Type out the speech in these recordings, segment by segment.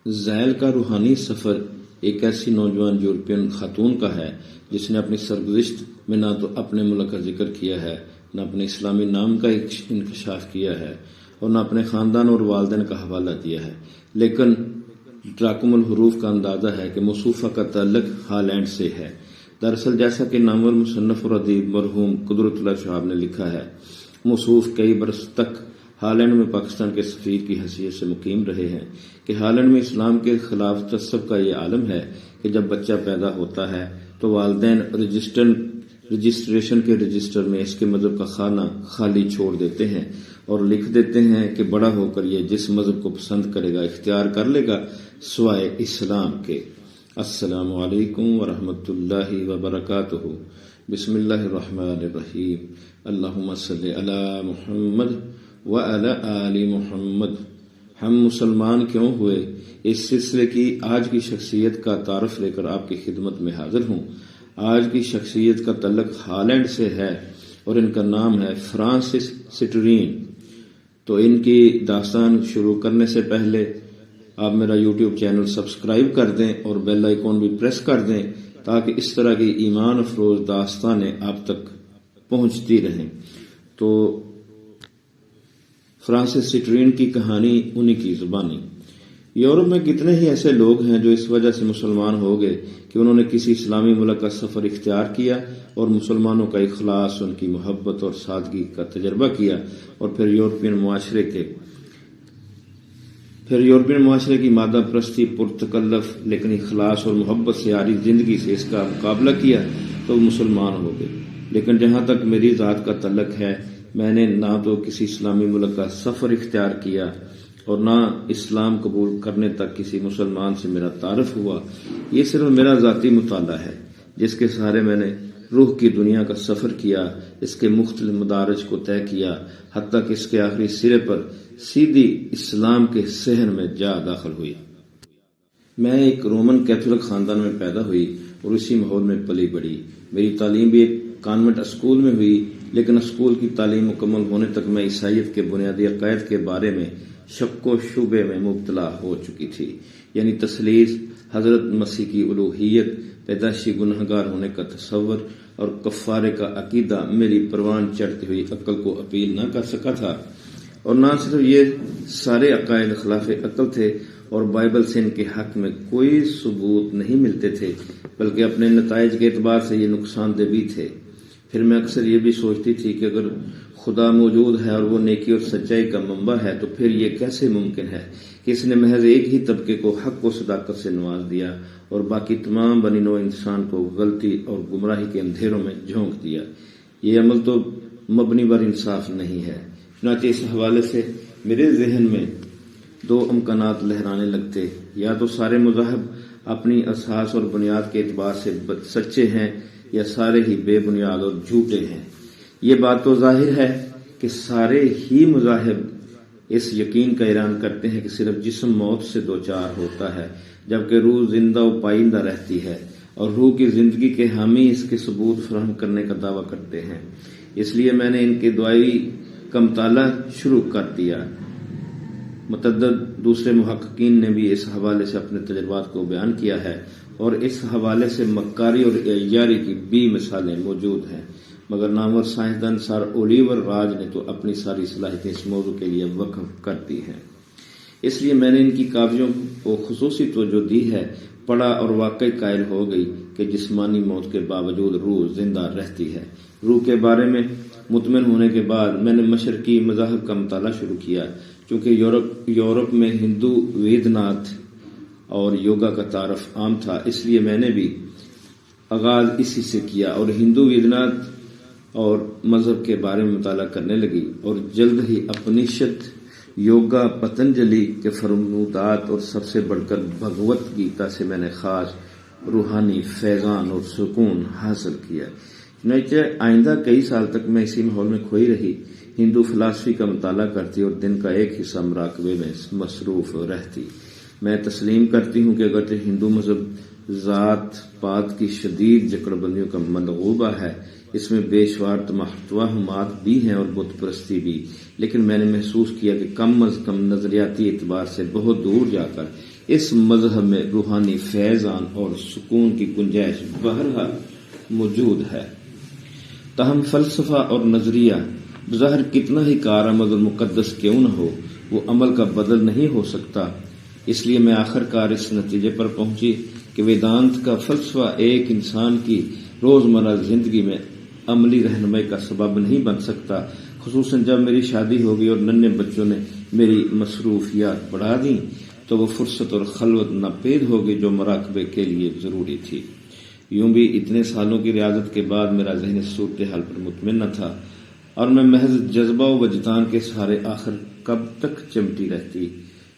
زائل کا روحانی سفر ایک ایسی نوجوان یورپین خاتون کا ہے جس نے اپنی سرگزشت میں نہ تو اپنے ملک کا ذکر کیا ہے، نہ اپنے اسلامی نام کا انکشاف کیا ہے اور نہ اپنے خاندان اور والدین کا حوالہ دیا ہے، لیکن تراکم الحروف کا اندازہ ہے کہ مصوفہ کا تعلق ہالینڈ سے ہے۔ دراصل جیسا کہ نامور مصنف اور ادیب مرحوم قدرت اللہ شہاب نے لکھا ہے، مصوف کئی برس تک ہالینڈ میں پاکستان کے سفیر کی حیثیت سے مقیم رہے ہیں کہ ہالینڈ میں اسلام کے خلاف تعصب کا یہ عالم ہے کہ جب بچہ پیدا ہوتا ہے تو والدین رجسٹریشن کے رجسٹر میں اس کے مذہب کا خانہ خالی چھوڑ دیتے ہیں اور لکھ دیتے ہیں کہ بڑا ہو کر یہ جس مذہب کو پسند کرے گا اختیار کر لے گا سوائے اسلام کے۔ السلام علیکم ورحمۃ اللہ وبرکاتہ۔ بسم اللہ الرحمن الرحیم۔ اللہم صلی علی محمد وعلی آل محمد۔ ہم مسلمان کیوں ہوئے، اس سلسلے کی آج کی شخصیت کا تعارف لے کر آپ کی خدمت میں حاضر ہوں۔ آج کی شخصیت کا تعلق ہالینڈ سے ہے اور ان کا نام ہے فرانسس سٹرین۔ تو ان کی داستان شروع کرنے سے پہلے آپ میرا یوٹیوب چینل سبسکرائب کر دیں اور بیل آئیکن بھی پریس کر دیں تاکہ اس طرح کی ایمان افروز داستانیں آپ تک پہنچتی رہیں۔ تو فرانسس سٹرین کی کہانی انہی کی زبانی۔ یورپ میں کتنے ہی ایسے لوگ ہیں جو اس وجہ سے مسلمان ہو گئے کہ انہوں نے کسی اسلامی ملک کا سفر اختیار کیا اور مسلمانوں کا اخلاص، ان کی محبت اور سادگی کا تجربہ کیا اور پھر یورپین معاشرے کی مادہ پرستی، پرتکلف لیکن اخلاص اور محبت سے عاری زندگی سے اس کا مقابلہ کیا تو مسلمان ہو گئے۔ لیکن جہاں تک میری ذات کا تعلق ہے، میں نے نہ تو کسی اسلامی ملک کا سفر اختیار کیا اور نہ اسلام قبول کرنے تک کسی مسلمان سے میرا تعارف ہوا۔ یہ صرف میرا ذاتی مطالعہ ہے جس کے سہارے میں نے روح کی دنیا کا سفر کیا، اس کے مختلف مدارج کو طے کیا، حتیٰ کہ اس کے آخری سرے پر سیدھی اسلام کے صحن میں جا داخل ہوئی۔ میں ایک رومن کیتھولک خاندان میں پیدا ہوئی اور اسی ماحول میں پلی بڑھی۔ میری تعلیم بھی ایک کانوینٹ اسکول میں ہوئی، لیکن اسکول کی تعلیم مکمل ہونے تک میں عیسائیت کے بنیادی عقائد کے بارے میں شک و شبے میں مبتلا ہو چکی تھی، یعنی تثلیث، حضرت مسیح کی الوہیت، پیدائشی گنہگار ہونے کا تصور اور کفارے کا عقیدہ میری پروان چڑھتی ہوئی عقل کو اپیل نہ کر سکا تھا۔ اور نہ صرف یہ سارے عقائد خلاف عقل تھے اور بائبل سے ان کے حق میں کوئی ثبوت نہیں ملتے تھے، بلکہ اپنے نتائج کے اعتبار سے یہ نقصان دہ بھی تھے۔ پھر میں اکثر یہ بھی سوچتی تھی کہ اگر خدا موجود ہے اور وہ نیکی اور سچائی کا منبع ہے تو پھر یہ کیسے ممکن ہے کہ اس نے محض ایک ہی طبقے کو حق و صداقت سے نواز دیا اور باقی تمام بنی نوع انسان کو غلطی اور گمراہی کے اندھیروں میں جھونک دیا۔ یہ عمل تو مبنی بر انصاف نہیں ہے۔ چنانچہ اس حوالے سے میرے ذہن میں دو امکانات لہرانے لگتے، یا تو سارے مذاہب اپنی اساس اور بنیاد کے اعتبار سے سچے ہیں یا سارے ہی بے بنیاد اور جھوٹے ہیں۔ یہ بات تو ظاہر ہے کہ سارے ہی مذاہب اس یقین کا اعلان کرتے ہیں کہ صرف جسم موت سے دوچار ہوتا ہے جبکہ روح زندہ و پائندہ رہتی ہے، اور روح کی زندگی کے حامی اس کے ثبوت فراہم کرنے کا دعویٰ کرتے ہیں۔ اس لیے میں نے ان کے دعائی کا مطالعہ شروع کر دیا۔ متعدد دوسرے محققین نے بھی اس حوالے سے اپنے تجربات کو بیان کیا ہے اور اس حوالے سے مکاری اور عیاری کی بھی مثالیں موجود ہیں، مگر نامور سائنسدان سر اولیور راج نے تو اپنی ساری صلاحیتیں اس موضوع کے لیے وقف کر دی ہیں۔ اس لیے میں نے ان کی کاوشوں کو خصوصی توجہ دی ہے، پڑھا اور واقعی قائل ہو گئی کہ جسمانی موت کے باوجود روح زندہ رہتی ہے۔ روح کے بارے میں مطمئن ہونے کے بعد میں نے مشرقی مذاہب کا مطالعہ شروع کیا۔ چونکہ یورپ میں ہندو ویدناتھ اور یوگا کا تعارف عام تھا، اس لیے میں نے بھی آغاز اسی سے کیا اور ہندو ویدناتھ اور مذہب کے بارے میں مطالعہ کرنے لگی، اور جلد ہی اپنشد، یوگا، پتنجلی کے فرمودات اور سب سے بڑھ کر بھگوت گیتا سے میں نے خاص روحانی فیضان اور سکون حاصل کیا۔ چنانچہ آئندہ کئی سال تک میں اسی ماحول میں کھوئی رہی، ہندو فلسفی کا مطالعہ کرتی اور دن کا ایک حصہ مراقبے میں مصروف رہتی۔ میں تسلیم کرتی ہوں کہ اگرچہ ہندو مذہب ذات پات کی شدید جکڑ بندیوں کا منغوبہ ہے، اس میں بے شمار توہمات بھی ہیں اور بت پرستی بھی، لیکن میں نے محسوس کیا کہ کم از کم نظریاتی اعتبار سے بہت دور جا کر اس مذہب میں روحانی فیضان اور سکون کی گنجائش بہرحال موجود ہے، تاہم فلسفہ اور نظریہ بظاہر کتنا ہی کارآمد اور مقدس کیوں نہ ہو، وہ عمل کا بدل نہیں ہو سکتا۔ اس لیے میں آخر کار اس نتیجے پر پہنچی کہ ویدانت کا فلسفہ ایک انسان کی روزمرہ زندگی میں عملی رہنمائی کا سبب نہیں بن سکتا، خصوصاً جب میری شادی ہو گئی اور ننھے بچوں نے میری مصروفیات بڑھا دیں تو وہ فرصت اور خلوت ناپید ہو گئی جو مراقبے کے لیے ضروری تھی۔ یوں بھی اتنے سالوں کی ریاضت کے بعد میرا ذہن اس صورتحال پر مطمئن نہ تھا اور میں محض جذبہ و وجدان کے سہارے آخر کب تک چمٹی رہتی۔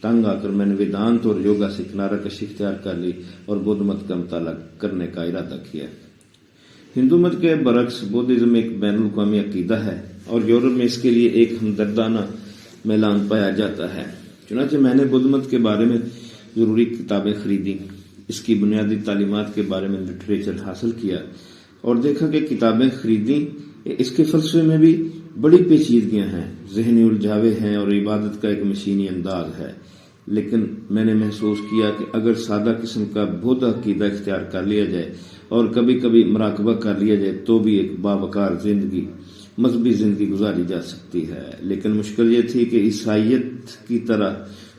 تنگ آ کر میں نے ویدانت اور یوگا سے کنارہ کشی اختیار کر لی اور بدھ مت کا مطالعہ کرنے کا ارادہ کیا۔ ہندو مت کے برعکس بدھزم ایک بین الاقوامی عقیدہ ہے اور یورپ میں اس کے لیے ایک ہمدردانہ میلان پایا جاتا ہے۔ چنانچہ میں نے بدھ مت کے بارے میں ضروری کتابیں خریدی، اس کی بنیادی تعلیمات کے بارے میں لٹریچر حاصل کیا اور دیکھا کہ کتابیں خریدیں، اس کے فلسفے میں بھی بڑی پیچیدگیاں ہیں، ذہنی الجھاوے ہیں اور عبادت کا ایک مشینی انداز ہے۔ لیکن میں نے محسوس کیا کہ اگر سادہ قسم کا بدھ عقیدہ اختیار کر لیا جائے اور کبھی کبھی مراقبہ کر لیا جائے تو بھی ایک باوقار زندگی، مذہبی زندگی گزاری جا سکتی ہے۔ لیکن مشکل یہ تھی کہ عیسائیت کی طرح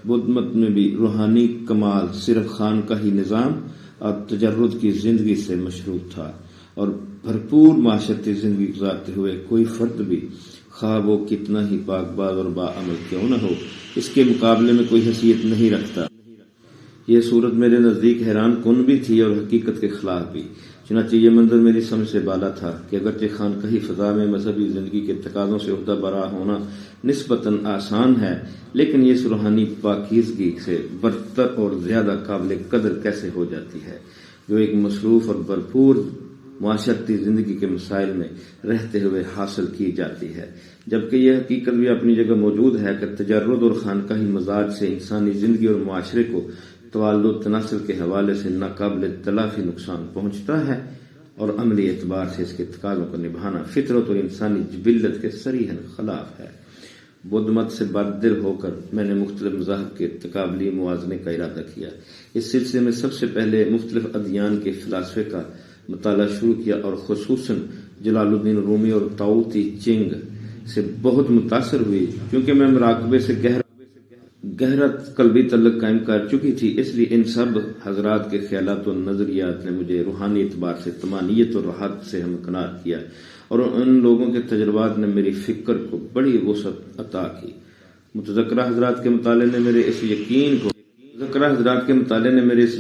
بدھ مت میں بھی روحانی کمال صرف خانقاہی نظام اور تجرد کی زندگی سے مشروط تھا، اور بھرپور معاشرتی زندگی گزارتے ہوئے کوئی فرد بھی، خواہ وہ کتنا ہی پاک باز اور باعمل کیوں نہ ہو، اس کے مقابلے میں کوئی حیثیت نہیں رکھتا۔ یہ صورت میرے نزدیک حیران کن بھی تھی اور حقیقت کے خلاف بھی۔ چنانچہ یہ منظر میری سمجھ سے بالا تھا کہ اگرچہ خانقاہی فضا میں مذہبی زندگی کے تقاضوں سے عہدہ برا ہونا نسبتاً آسان ہے، لیکن یہ روحانی پاکیزگی سے برتر اور زیادہ قابل قدر کیسے ہو جاتی ہے جو ایک مصروف اور بھرپور معاشرتی زندگی کے مسائل میں رہتے ہوئے حاصل کی جاتی ہے، جبکہ یہ حقیقت بھی اپنی جگہ موجود ہے کہ تجرد اور خانقاہی مزاج سے انسانی زندگی اور معاشرے کو توال و تناسل کے حوالے سے ناقابل تلافی نقصان پہنچتا ہے، اور عملی اعتبار سے اس کے تقاضوں کو نبھانا فطرت اور انسانی جبلت کے صریحاً خلاف ہے۔ بدھ مت سے برتر ہو کر میں نے مختلف مذاہب کے تقابلی موازنے کا ارادہ کیا۔ اس سلسلے میں سب سے پہلے مختلف ادیان کے فلاسفے کا مطالعہ شروع کیا اور خصوصاً جلال الدین رومی اور تاؤ تے چنگ سے بہت متاثر ہوئی، کیونکہ میں مراقبے سے گہرا قلبی تعلق قائم کر چکی تھی۔ اس لیے ان سب حضرات کے خیالات و نظریات نے مجھے روحانی اعتبار سے طمانینت اور راحت سے ہمکنار کیا، اور ان لوگوں کے تجربات نے میری فکر کو بڑی وسعت عطا کی۔ متذکرہ حضرات کے مطالعے نے میرے اس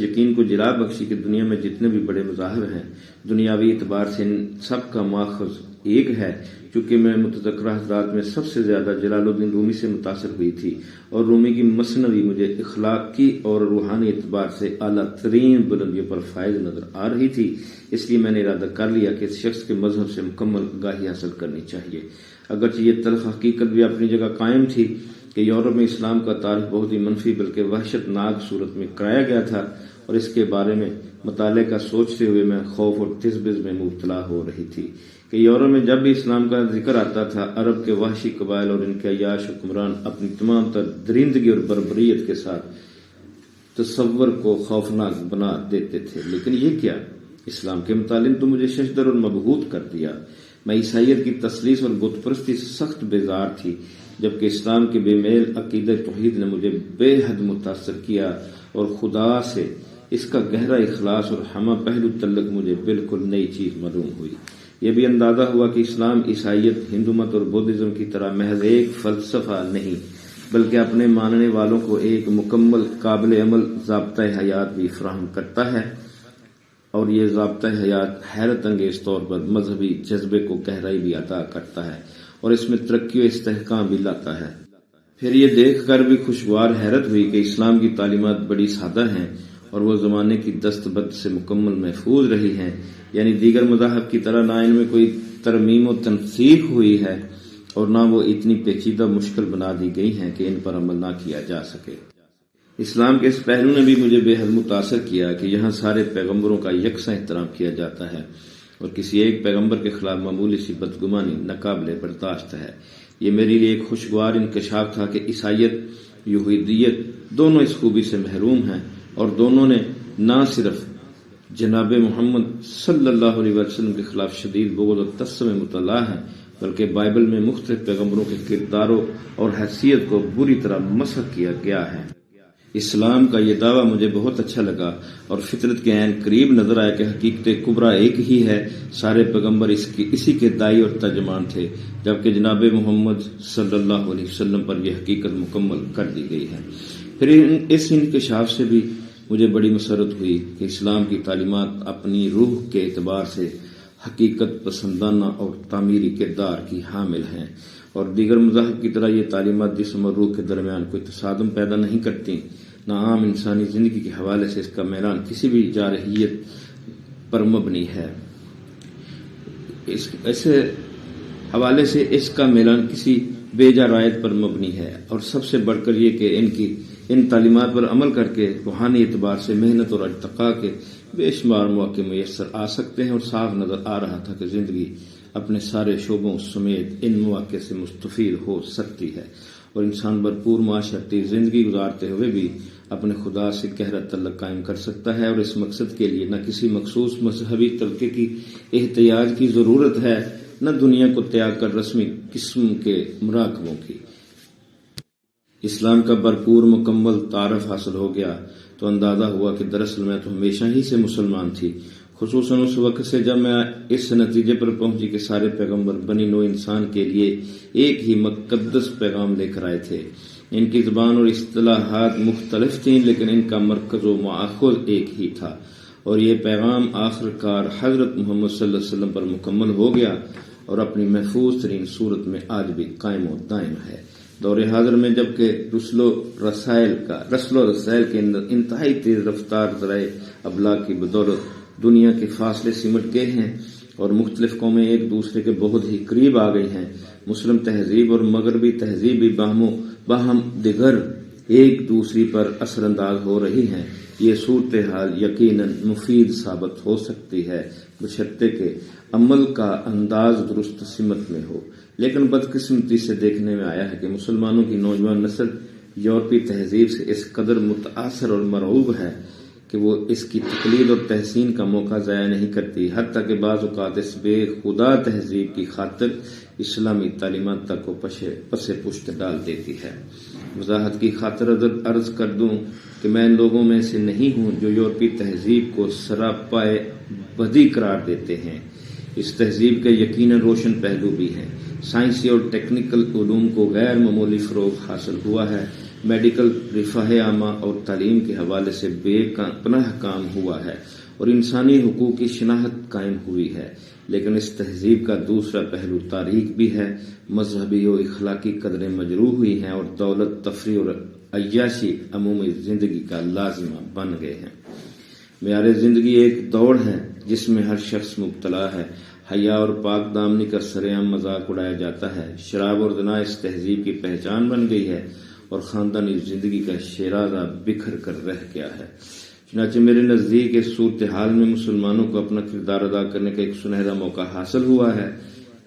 یقین کو جلا بخشی کہ دنیا میں جتنے بھی بڑے مظاہر ہیں، دنیاوی اعتبار سے ان سب کا ماخذ ایک ہے۔ چونکہ میں متذکرہ حضرات میں سب سے زیادہ جلال الدین رومی سے متاثر ہوئی تھی اور رومی کی مثنوی مجھے اخلاقی اور روحانی اعتبار سے اعلیٰ ترین بلندیوں پر فائز نظر آ رہی تھی، اس لیے میں نے ارادہ کر لیا کہ اس شخص کے مذہب سے مکمل آگاہی حاصل کرنی چاہیے۔ اگرچہ یہ تلخ حقیقت بھی اپنی جگہ قائم تھی کہ یورپ میں اسلام کا تعارف بہت ہی منفی بلکہ وحشت ناک صورت میں کرایا گیا تھا، اور اس کے بارے میں مطالعے کا سوچتے ہوئے میں خوف اور تذبذب میں مبتلا ہو رہی تھی کہ یورپ میں جب بھی اسلام کا ذکر آتا تھا، عرب کے وحشی قبائل اور ان کے عیاش حکمران اپنی تمام تر درندگی اور بربریت کے ساتھ تصور کو خوفناک بنا دیتے تھے۔ لیکن یہ کیا، اسلام کے مطالعے تو مجھے ششدر اور مبہوت کر دیا۔ میں عیسائیت کی تسلیس اور بت پرستی سے سخت بیزار تھی، جبکہ اسلام کے بے میل عقیدہ توحید نے مجھے بے حد متاثر کیا، اور خدا سے اس کا گہرا اخلاص اور ہمہ پہلو تعلق مجھے بالکل نئی چیز معلوم ہوئی۔ یہ بھی اندازہ ہوا کہ اسلام عیسائیت، ہندو مت اور بدھزم کی طرح محض ایک فلسفہ نہیں، بلکہ اپنے ماننے والوں کو ایک مکمل قابل عمل ضابطۂ حیات بھی فراہم کرتا ہے، اور یہ ضابطۂ حیات حیرت انگیز طور پر مذہبی جذبے کو گہرائی بھی عطا کرتا ہے اور اس میں ترقی و استحکام بھی لاتا ہے۔ پھر یہ دیکھ کر بھی خوشگوار حیرت ہوئی کہ اسلام کی تعلیمات بڑی سادہ ہیں اور وہ زمانے کی دست بد سے مکمل محفوظ رہی ہیں، یعنی دیگر مذاہب کی طرح نہ ان میں کوئی ترمیم و تنسیخ ہوئی ہے اور نہ وہ اتنی پیچیدہ مشکل بنا دی گئی ہیں کہ ان پر عمل نہ کیا جا سکے۔ اسلام کے اس پہلو نے بھی مجھے بے حد متاثر کیا کہ یہاں سارے پیغمبروں کا یکساں احترام کیا جاتا ہے اور کسی ایک پیغمبر کے خلاف معمولی سی بدگمانی ناقابل برداشت ہے۔ یہ میرے لیے ایک خوشگوار انکشاف تھا کہ عیسائیت، یہودیت دونوں اس خوبی سے محروم ہیں، اور دونوں نے نہ صرف جناب محمد صلی اللہ علیہ وسلم کے خلاف شدید بغض و تسم مطلع ہیں، بلکہ بائبل میں مختلف پیغمبروں کے کرداروں اور حیثیت کو بری طرح مسخ کیا گیا ہے۔ اسلام کا یہ دعویٰ مجھے بہت اچھا لگا اور فطرت کے عین قریب نظر آیا کہ حقیقت کبریٰ ایک ہی ہے، سارے پیغمبر اسی کے داعی اور ترجمان تھے، جبکہ جناب محمد صلی اللہ علیہ وسلم پر یہ حقیقت مکمل کر دی گئی ہے۔ پھر اس انکشاف سے بھی مجھے بڑی مسرت ہوئی کہ اسلام کی تعلیمات اپنی روح کے اعتبار سے حقیقت پسندانہ اور تعمیری کردار کی حامل ہیں، اور دیگر مذاہب کی طرح یہ تعلیمات جسم اور روح کے درمیان کوئی تصادم پیدا نہیں کرتی، نہ عام انسانی زندگی کے حوالے سے اس کا میلان کسی بھی جارحیت پر مبنی ہے۔ ایسے حوالے سے اس کا میلان کسی بے جا رائت پر مبنی ہے، اور سب سے بڑھ کر یہ کہ ان تعلیمات پر عمل کر کے روحانی اعتبار سے محنت اور ارتقاء کے بے شمار مواقع میسر آ سکتے ہیں، اور صاف نظر آ رہا تھا کہ زندگی اپنے سارے شعبوں سمیت ان مواقع سے مستفید ہو سکتی ہے، اور انسان بھرپور معاشرتی زندگی گزارتے ہوئے بھی اپنے خدا سے گہرا تعلق قائم کر سکتا ہے، اور اس مقصد کے لیے نہ کسی مخصوص مذہبی طبقے کی احتیاج کی ضرورت ہے، نہ دنیا کو تیاگ کر رسمی قسم کے مراقبوں کی۔ اسلام کا بھرپور مکمل تعارف حاصل ہو گیا تو اندازہ ہوا کہ دراصل میں تو ہمیشہ ہی سے مسلمان تھی، خصوصاً اس وقت سے جب میں اس نتیجے پر پہنچی کہ سارے پیغمبر بنی نوع انسان کے لیے ایک ہی مقدس پیغام لے کر آئے تھے۔ ان کی زبان اور اصطلاحات مختلف تھیں، لیکن ان کا مرکز و ماخذ ایک ہی تھا، اور یہ پیغام آخر کار حضرت محمد صلی اللہ علیہ وسلم پر مکمل ہو گیا اور اپنی محفوظ ترین صورت میں آج بھی قائم و دائم ہے۔ دور حاضر میں جبکہ رسل و رسائل کے انتہائی تیز رفتار ذرائع ابلاغ کی بدولت دنیا کے فاصلے سمٹ گئے ہیں اور مختلف قومیں ایک دوسرے کے بہت ہی قریب آ گئی ہیں، مسلم تہذیب اور مغربی تہذیب بھی باہم دیگر ایک دوسری پر اثر انداز ہو رہی ہیں، یہ صورتحال یقیناً مفید ثابت ہو سکتی ہے بشرطے کہ عمل کا انداز درست سمت میں ہو۔ لیکن بدقسمتی سے دیکھنے میں آیا ہے کہ مسلمانوں کی نوجوان نسل یورپی تہذیب سے اس قدر متاثر اور مرعوب ہے کہ وہ اس کی تقلید اور تحسین کا موقع ضائع نہیں کرتی، حتیٰ کہ بعض اوقات اس بے خدا تہذیب کی خاطر اسلامی تعلیمات تک کو پس پشت ڈال دیتی ہے۔ وضاحت کی خاطر عرض کر دوں کہ میں ان لوگوں میں سے نہیں ہوں جو یورپی تہذیب کو سراپائے بدی قرار دیتے ہیں۔ اس تہذیب کے یقیناً روشن پہلو بھی ہیں۔ سائنسی اور ٹیکنیکل علوم کو غیر معمولی فروغ حاصل ہوا ہے، میڈیکل رفاہ عامہ اور تعلیم کے حوالے سے بے پناہ کام ہوا ہے، اور انسانی حقوق کی شناخت قائم ہوئی ہے، لیکن اس تہذیب کا دوسرا پہلو تاریخ بھی ہے۔ مذہبی و اخلاقی قدریں مجروح ہوئی ہیں اور دولت، تفریح اور عیاشی عمومی زندگی کا لازمہ بن گئے ہیں۔ معیار زندگی ایک دوڑ ہے جس میں ہر شخص مبتلا ہے، حیا اور پاک دامنی کا سرعام مذاق اڑایا جاتا ہے، شراب اور زنا اس تہذیب کی پہچان بن گئی ہے، اور خاندانی زندگی کا شیرازہ بکھر کر رہ گیا ہے۔ چنانچہ میرے نزدیک اس صورتحال میں مسلمانوں کو اپنا کردار ادا کرنے کا ایک سنہرا موقع حاصل ہوا ہے،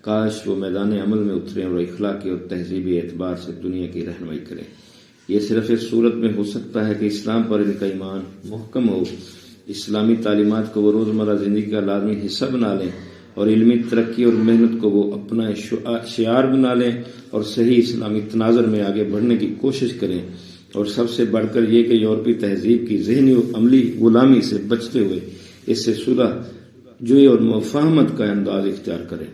کاش وہ میدان عمل میں اتریں اور اخلاقی اور تہذیبی اعتبار سے دنیا کی رہنمائی کریں۔ یہ صرف اس صورت میں ہو سکتا ہے کہ اسلام پر ان کا ایمان محکم ہو، اسلامی تعلیمات کو وہ روزمرہ زندگی کا لازمی حصہ بنا لیں، اور علمی ترقی اور محنت کو وہ اپنا شعار بنا لیں اور صحیح اسلامی تناظر میں آگے بڑھنے کی کوشش کریں، اور سب سے بڑھ کر یہ کہ یورپی تہذیب کی ذہنی و عملی غلامی سے بچتے ہوئے اس سے صلح جوئی اور مفاہمت کا انداز اختیار کریں۔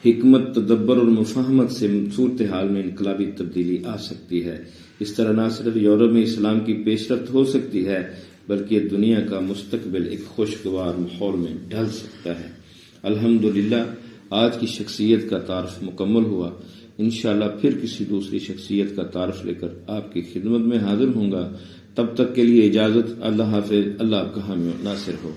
حکمت، تدبر اور مفاہمت سے صورتحال میں انقلابی تبدیلی آ سکتی ہے۔ اس طرح نہ صرف یورپ میں اسلام کی پیش رفت ہو سکتی ہے بلکہ دنیا کا مستقبل ایک خوشگوار ماحول میں ڈھل سکتا ہے۔ الحمدللہ آج کی شخصیت کا تعارف مکمل ہوا، انشاءاللہ پھر کسی دوسری شخصیت کا تعارف لے کر آپ کی خدمت میں حاضر ہوں گا۔ تب تک کے لیے اجازت، اللہ حافظ، اللہ آپ کا حامی و ناصر ہو۔